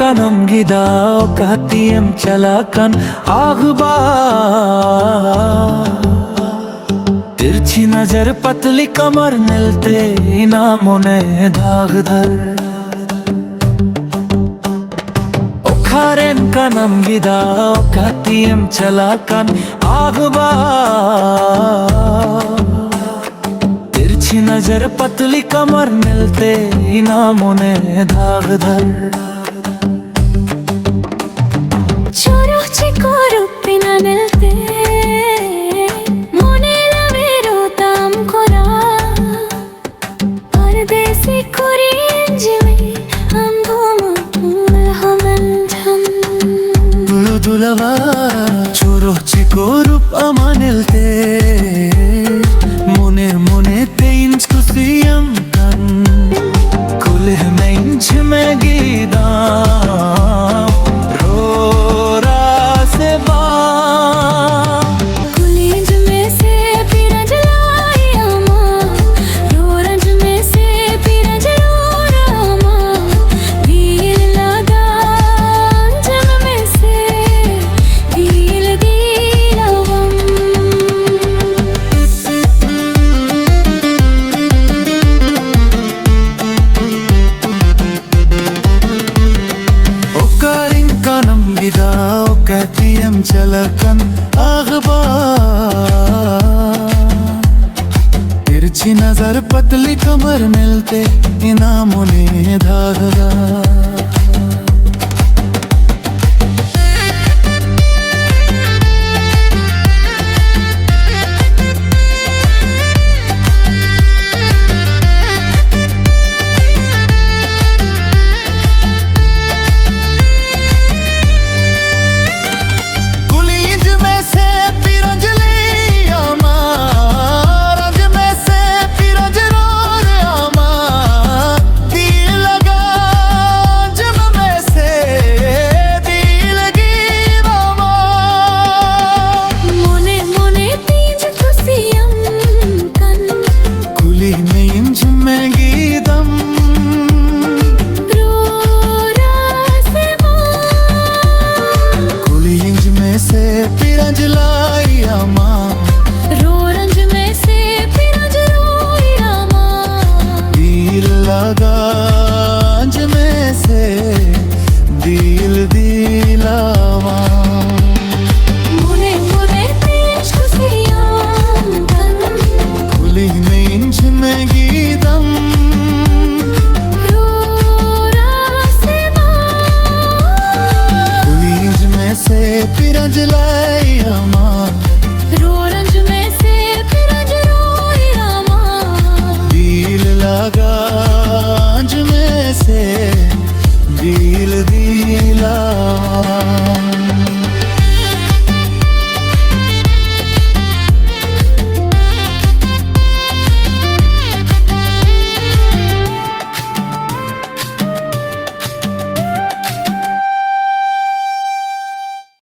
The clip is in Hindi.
Kanam gida katiyem chalakan aghba तिरछी नजर पतली कमर मिलते इनामों ने दाग धर खारेन kanam gida katiyem chalakan aghba तिरछी नजर पतली कमर मिलते इनामों ने दाग धर Choro chikorup amanelte mone mone teins kusiyam kan kule mench megida rora se ba kulinj me se piraj laiyama roranj me se piraj rorama dil laga jam me se katiyem chalakan aghba तिरछी नजर पतली कमर मिलते इनामों ने धागा गांज में से दिल दिलावा मुने मुने तेज खुशियां खुली में इंच में गीदम खुली इंच में से पिरज लाई अमा रोरंज में से पिरज रोई रामा दिल लगा से दिल दिला